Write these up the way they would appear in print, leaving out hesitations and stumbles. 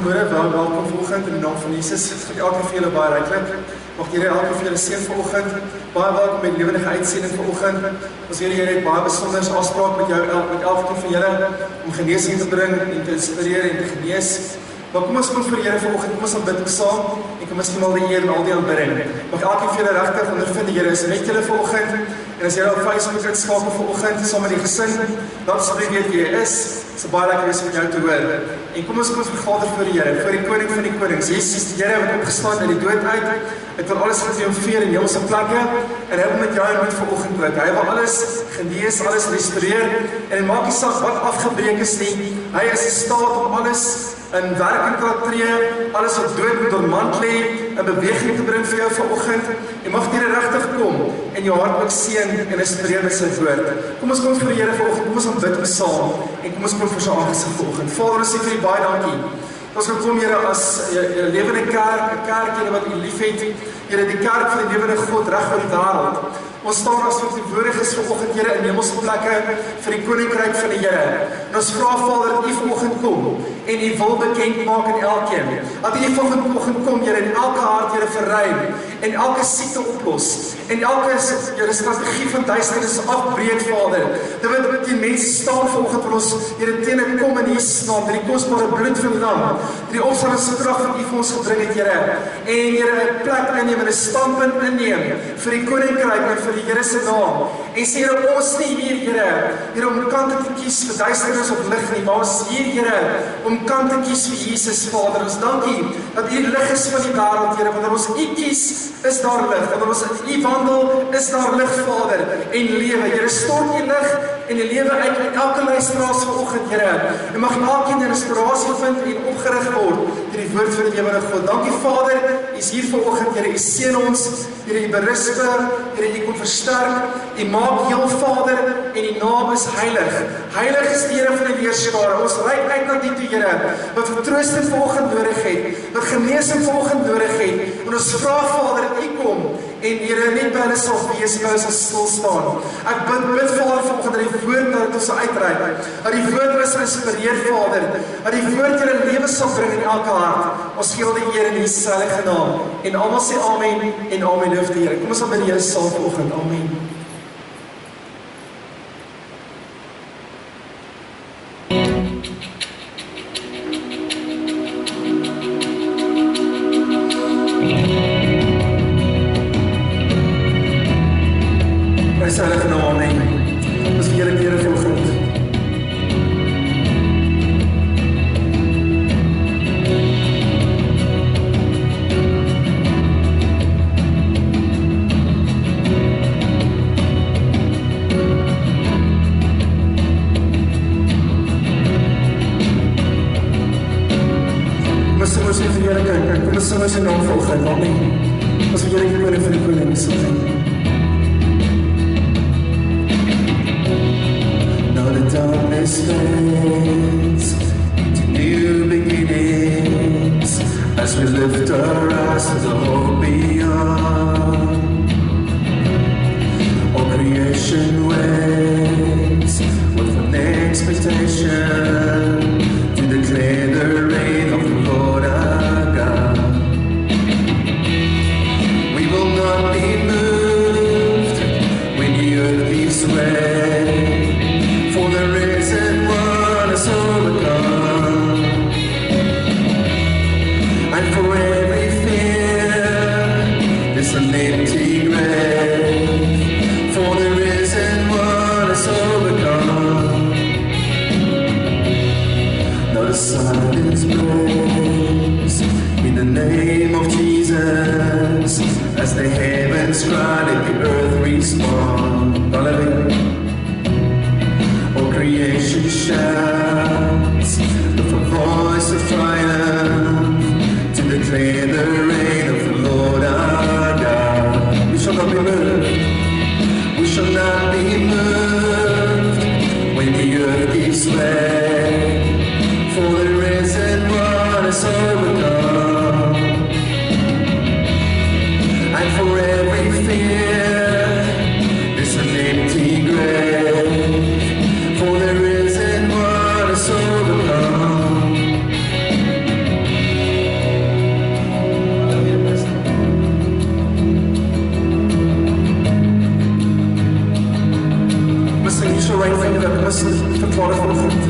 goeiemôre, welkom vanoggend in die naam van Jesus. Vir elke van julle baie ryklik. Mag die Here elke van julle seën vanoggend. Baie welkom by die lewendige uitsending vanoggend. Ons weet die Here het baie besonders afspraak met jou, met elkeen van julle om genesing te bring en te inspireer en te genees. Maar kom ons vir die Here vanoggend, kom ons bid saam en kom ons gee al die eer en al die aanbidding. Mag elkeen van julle regtig ondervind die Here is met julle vanoggend. En as jy op Facebook uitskakel vanoggend saam met die gesin, dan asseblief weet wie jy is. Dit is baie lekker om met jou te hoor. En kom ons vergader voor die Here, voor die koning van die konings. Jesus die Here wat opgestaan uit die dood uit. Hy wil alles getriomfeer in hemelse plekke en hy wil met jou en met vanoggend ook. Hy wil alles genees, alles restoreer en hy maak nie saak wat afgebreek is nie. Hy is in staat om alles in werking te tree, alles wat dood en dormant lê, in beweging te bring vir jou vanoggend. En mag die Here regtig kom en jou hart ook seën en inspireer met sy woord. Kom ons kom vir die Here vanoggend, kom ons bid saam en kom ons kom vir sy aangesig vanoggend. Vader, ons sê vir U baie dankie. Ons kom Here as 'n lewende kerk, 'n kerk Here wat U liefhet. Here, die kerk van die lewende God reg oor die wêreld. Ons staan as verteenwoordigers vanoggend Here in hemelse plekke vir die koninkryk van die Here. En ons vra Vader dat U vanoggend kom en U wil bekend maak aan elkeen. Dat U vanoggend kom Here en elke hart Here verruim en elke siekte oplos en elke Here strategie van duisternis afbreek Vader. Terwyl die mense staan vanoggend vir ons Here teen kom in Jesus naam, deur die kosbare bloed van die Lam, deur die opstandingskrag wat U vir ons gebring het Here. En Here 'n plek inneem en 'n standpunt inneem vir die koninkryk en vir die Here se naam. En sê Here, ons nie hier Here om kante te kies vir duisternis of lig nie, maar ons hier Here om kant te kies vir Jesus Vader. Ons dank U dat U lig is van die wêreld Here, wanneer ons U kies is daar lig, wanneer ons in U wandel is daar lig Vader en lewe. Here, stort U lig en die lewe uit elke luisteraar vanoggend Here. En mag elkeen inspirasie vind en opgerig word deur die woord van die lewende God. Dankie Vader, U is hier vanoggend Here. U seën ons, Here, U berustig, Here, U kom versterk, U maak heel Vader en U naam is heilig. Heilig is die Here van die weerskare. Ons reik uit na die toe Here wat vertroosting vanoggend nodig het, wat genesing vanoggend nodig het. En ons vra Vader dat U kom en Here net by hulle sal wees, by hulle sal stil staan. Ek bid Vader vanoggend dat die woord na dit ons uitreik, dat die woord ons inspireer Vader, dat die woord Here lewe sal bring in elke hart. Ons gee al die eer in Jesus se heilige naam. En almal sê amen en amen loof die Here. Kom ons aan by die Here saam vanoggend. Amen. lewe. Kom ons verklaar dit vanoggend.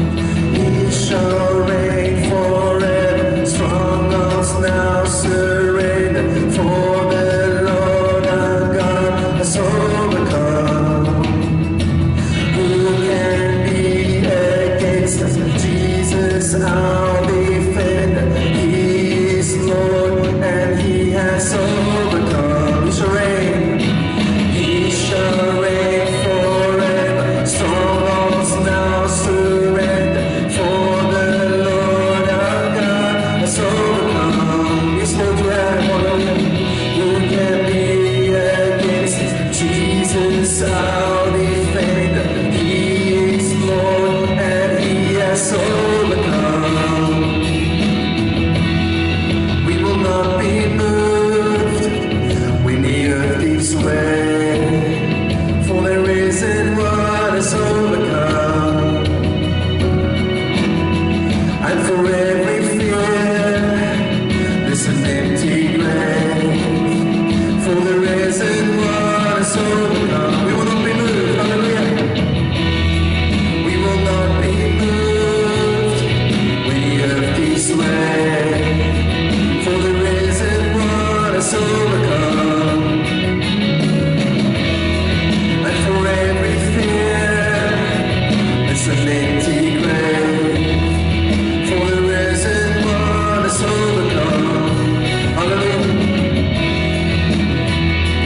He shall reign forever, strong arms now surrender, for the Lord our God has overcome. Who can be against us? Jesus our defender, He is Lord and He has overcome. He shall reign, He shall reign forever, strong arms now surrender, for the Lord our God has overcome. Yes, Lord, you have, hallelujah. Who can be against us? Jesus our defender, He is Lord and He has overcome. We will not be moved when the earth gives way, for the risen one has overcome. And for every fear, there's an empty grave, for the risen one has overcome. We will not be moved, hallelujah. We will not be moved when the earth gives way, for the risen one has overcome. And for every fear, there's an empty grave, for the risen one has overcome. Hallelujah.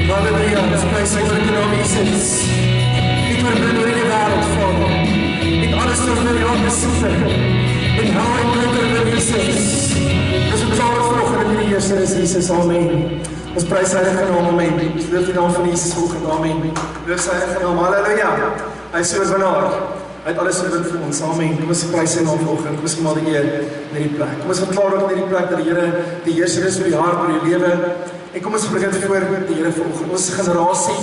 Halleluja, ons prys sy vir die naam Jesus. Niet oorblind oor die wêreld, Vader. Niet alles oor jou besitte. En hou en blinder oor Jesus. Ons verklaar het vanoggend in die eerste is Jesus, amen. Ons prys sy heilige naam, amen. Ons loof die naam van Jesus vanoggend, amen. Loof sy heilige naam, halleluja. Hy is oorwinnaar. Hy het alles oorwin vir ons, amen. Kom ons prys sy naam vanoggend. Kom ons gemaal die eer in die plek. Kom ons verklaar ook in die plek dat die Here die heerser is oor die hart, oor die lewe. En kom ons begin voor die Here vanoggend. Ons generasie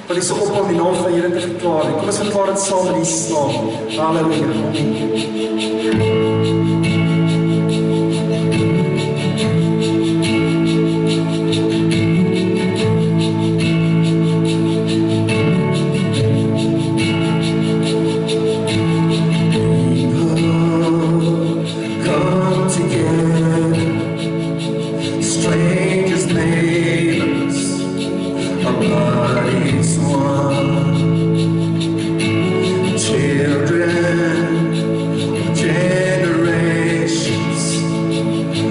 wat die so op om die naam van die Here te verklaar. En kom ons verklaar dit saam in Jesus naam. Halleluja. Come together, strangers, neighbors, our blood is one. Children, generations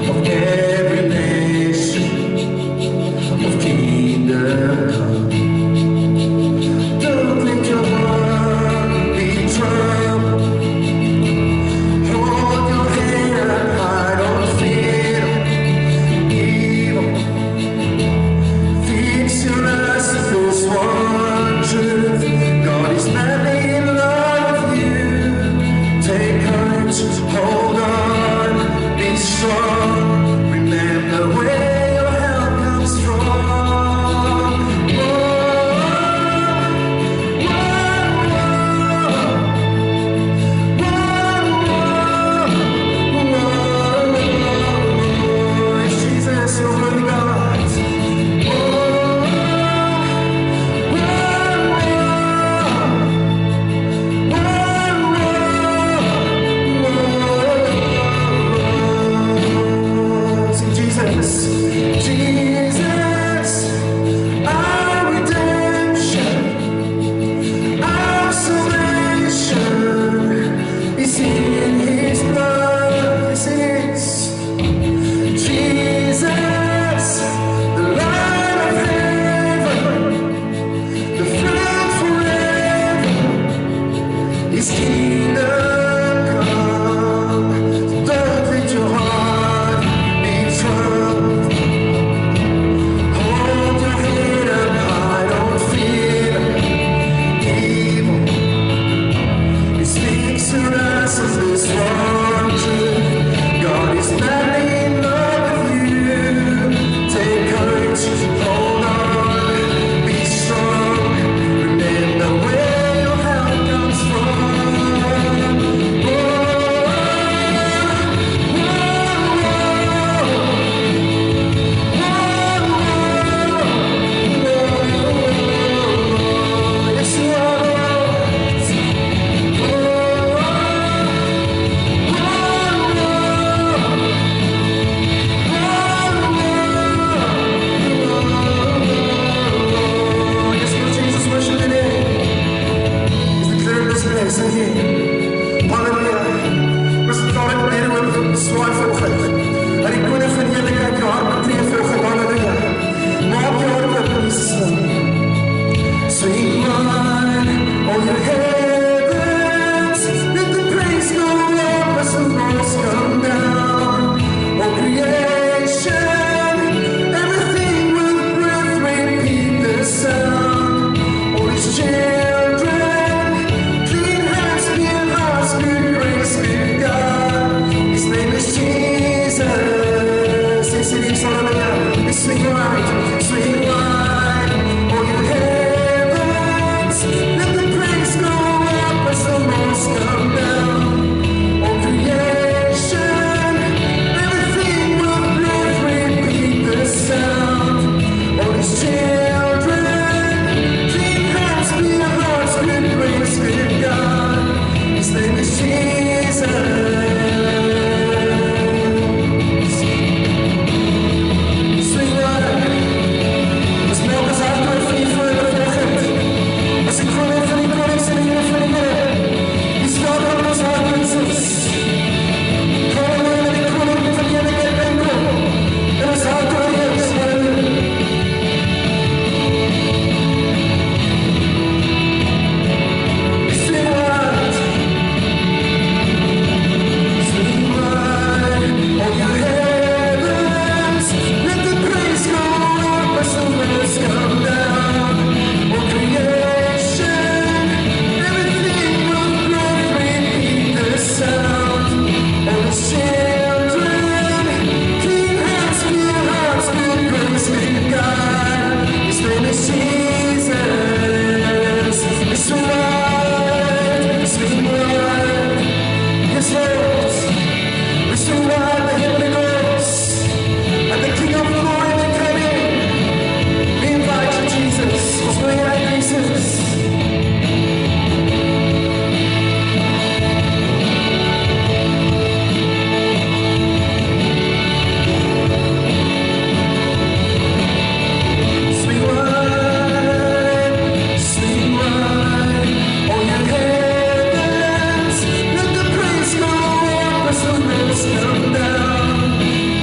of every nation, of kingdom come. Don't let your heart be troubled. Hold your head up high, don't fear evil. Fix your eyes to this one truth. God is madly in love with you. Take courage, hold on, be strong. Remember where your help comes from. It's Jesus, you're worthy, God. Sing Jesus, Jesus, our redemption, our salvation is in His blood. Yes, it is. Jesus, the light of heaven, the fruit forever, His kingdom come. So don't let your heart be troubled. Hold your head up high, don't fear evil. He speaks to us as this one truth. God is madly in love with you. Take courage, hold on, be strong. Remember where your help comes from. Yes, you are. Here ook swaai vanoggend. Dat die koning van heerlikheid jou hart betree vanoggend. Halleluja. Maak jou hart oop in Jesus naam. Sweet wine, all your heavens, let the praise go up as the walls come down. Oh creation, everything with breath repeat the sound. All His children, clean hands, pure hearts, good grace, good God. His name is Jesus. Sing, sing, sing, hallelujah. Sweet wine, sweet wine, all your heavens, let the praise go up as the walls come down. Oh creation, everything will breath repeat the sound. All His children, clean hands, pure hearts, good grace, good God. His name is Jesus. Sweet wine, as milk as I do for you forever vanoggend. As ek van die konings en die Here van die Here, die skaap van ons hart Jesus. Halleluja, dat die koning van die heerlikheid binnekom en ons hart oorheers. Halleluja. Sweet wine, all your heavens, let the praise go up as the winds come down. Oh creation, everything will breath repeat the sound. All His children, clean hands, pure hearts, good grace, good God. His name is Jesus. Sweet wine, sweet wine. Yes, Lord. Sweet wine, the Holy Ghost, and the King of Glory will come in. We invite you, Jesus. Ons wil jy Jesus. Sweet wine, all your heavens, let the praise go up as the winds come down.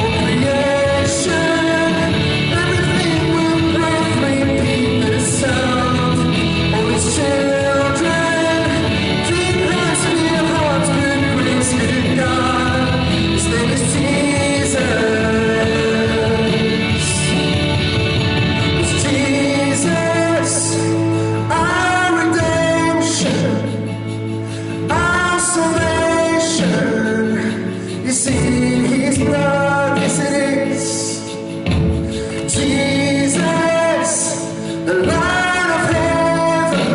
Oh creation, everything will breath repeat the sound. All His children, clean hands, pure hearts, good grace, good God. His name is Jesus. It's Jesus, our redemption, our salvation is in His blood. Yes, it is. Jesus, the light of heaven,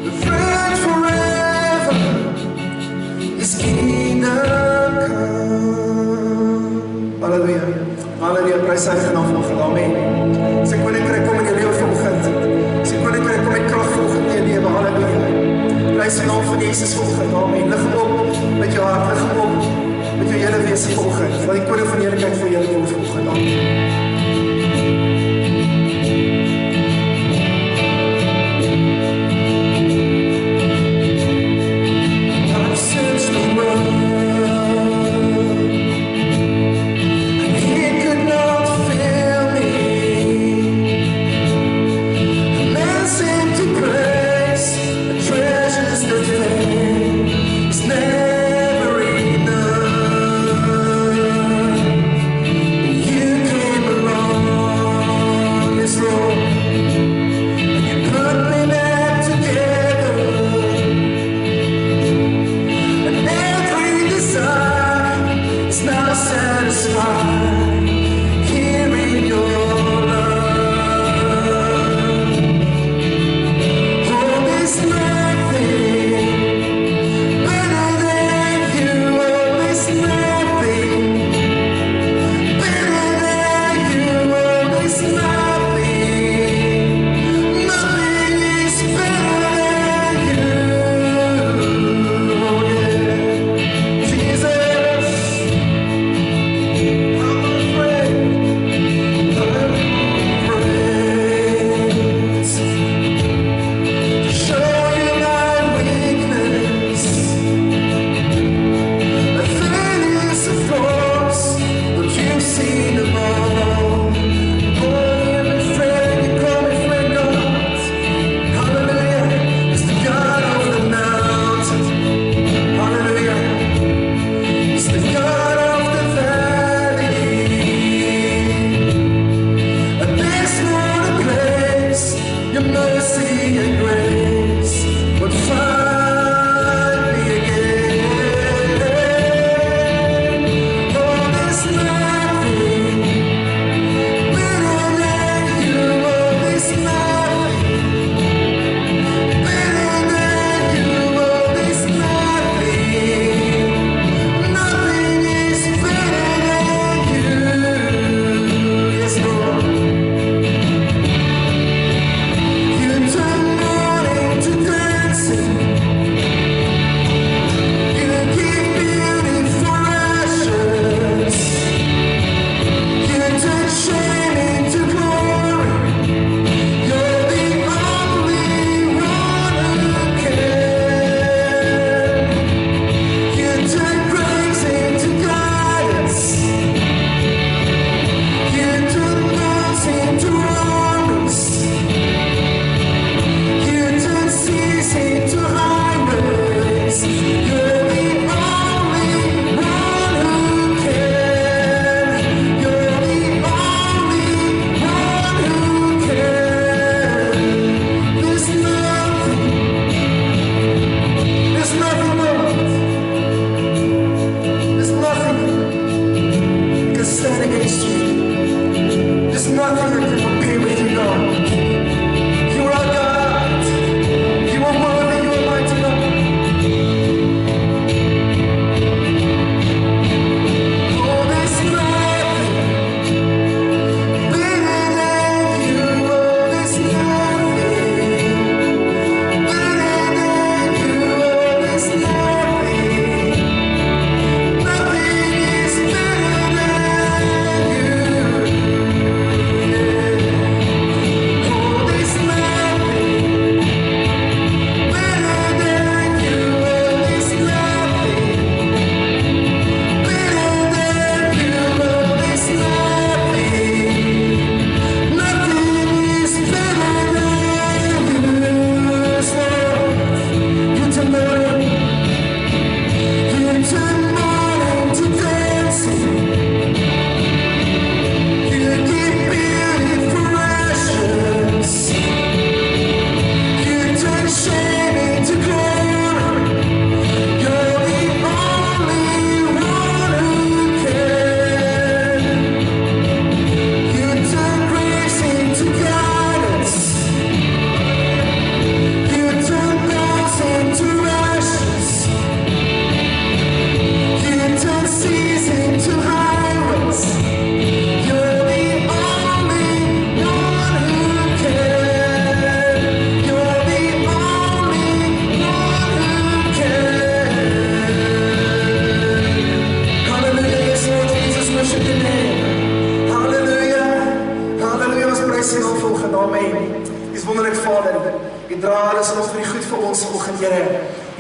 the friend forever, His kingdom come. Halleluja. Halleluja. Prys sy naam vanoggend. Amen. Sy koninkryk kom in jou lewe vanoggend. Sy koninkryk kom met krag vanoggend in jou lewe. Halleluja. Prys die naam van Jesus vanoggend. Amen. Lig hom op met jou hart. Lig hom op met jou hele wese vanoggend. Laat die koning van heerlikheid vir jou kom vanoggend. Amen. I've searched the world, and He could not fill me. A man's empty praise, the treasures that fail, is never enough. You came along.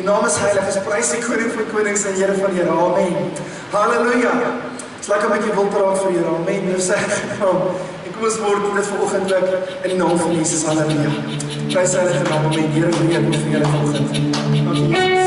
naam is heilig, is prys die koning van konings en Here van Here. Amen. Halleluja. Dis lekker met jy wil praat vir Here. Amen. Nou sê ek naam. En kom ons word dit vanoggend ook in die naam van Jesus. Halleluja. Prys sy heilige naam. Amen. Here vir julle vanoggend. Dankie Jesus.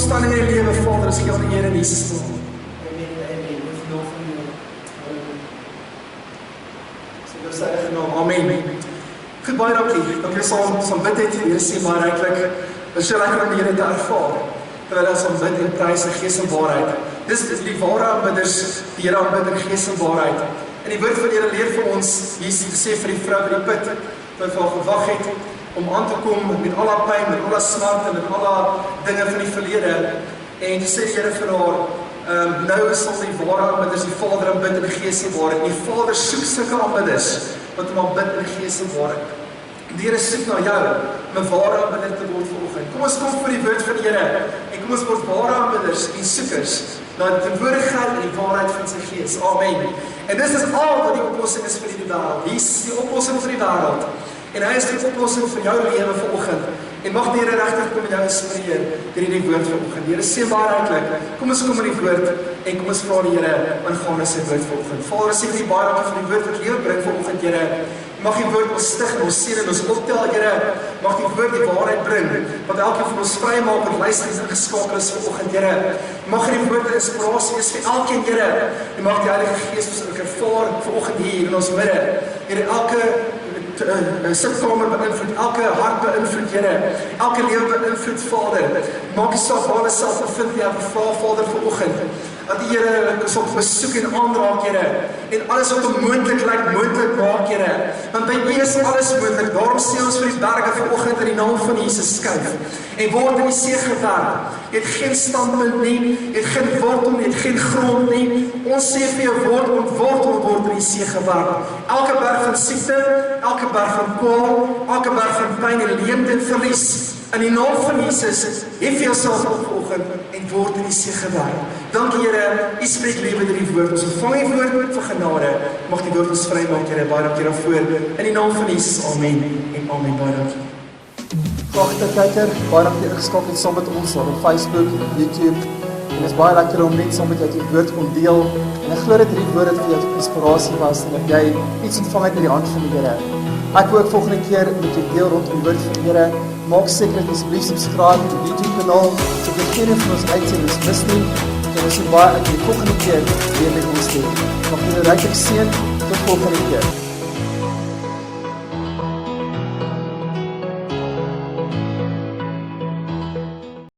omstandige in die lewe, Vader, ons gee aan die Here in Jesus naam. Amen, amen. Ons loof van jou. So dis sy naam. Amen. Goed, baie dankie. Dankie saam bid het. Die Here sê baie ryklik. Dit is so lekker om die Here te ervaar. Terwyl ons aan bid en prys in gees en waarheid. Dis die ware aanbidders, die Here aanbid in gees en waarheid. En die woord van die Here leer vir ons, Jesus sê vir die vrou by die put, wat vir haar gewag het om aan te kom met al haar pyn, met al haar smart en met al haar dinge van die verlede. En toe sê die Here vir haar, nou sal die ware aanbidders die Vader aanbid in gees en waarheid. Die Vader soek sulke aanbidders wat hom aanbid in gees en waarheid. Die Here soek na jou om 'n ware aanbidder te word vanoggend. Kom ons kom vir die woord van die Here en kom ons word ware aanbidders en soekers na die teenwoordigheid en die waarheid van sy gees. Amen. En dis is al wat die oplossing is vir die wêreld. Hier is die oplossing vir die wêreld. En hy is die oplossing vir jou lewe vanoggend. En mag die Here regtig kom en jou inspireer deur hierdie woord vanoggend. Die Here sê baie ryklik, kom ons kom in die woord en kom ons vra die Here aangaande sy woord vanoggend. Vader, sê vir die baie dankie vir die woord wat lewe bring vanoggend, Here. Mag die woord ons stig en ons seën en ons optel, Here. Mag die woord die waarheid bring, wat elkeen van ons vrymaak wat luister en ingeskakel is vanoggend, Here. Mag die woord 'n inspirasie wees vir elkeen, Here. En mag die Heilige Gees ons ook ervaar vanoggend hier in ons midde. Here, elke sitkamer beïnvloed, elke hart beïnvloed, Here. Elke lewe beïnvloed, Vader. Maak die saak waar hulle self bevind, Here, vra Vader vanoggend. Dat die Here ons op besoek en aanraak, Here. En alles wat onmoontlik lyk, moontlik maak, Here. Want by U is alles moontlik. Daarom sê ons vir die berge vanoggend in die naam van Jesus skuif. En word in die see gewerp. Jy het geen standpunt nie, jy het geen wortel nie, jy het geen grond nie. Ons sê vir jou word ontwortel word in die see gewerp. Elke berg van siekte, elke berg van kwaal, elke berg van pyn en leemte en verlies. In die naam van Jesus, hef jouself op vanoggend en word in die see gewerp. Dankie, Here, U spreek lewe deur die woord. Ons ontvang U woord vir genade. Mag die woord ons vrymaak, Here. Baie dankie daarvoor. In die naam van Jesus. Amen en amen. Baie dankie. Geagte kyker, baie dankie dat jy geskakel het saam met ons op Facebook, YouTube. En dit is baie lekker om net saam met jou die woord kon deel. En ek glo dat hierdie woord vir jou inspirasie was en dat jy iets ontvang het uit die hand van die Here. Ek wil ook volgende keer met jou deel rondom die woord van die Here. Maak seker dat jy asseblief subscribe op die YouTube kanaal sodat jy geen van ons uitsendings mis nie. En ons sien baie uit die volgende keer weer met ons deel. Mag jy ryklik seën tot volgende keer.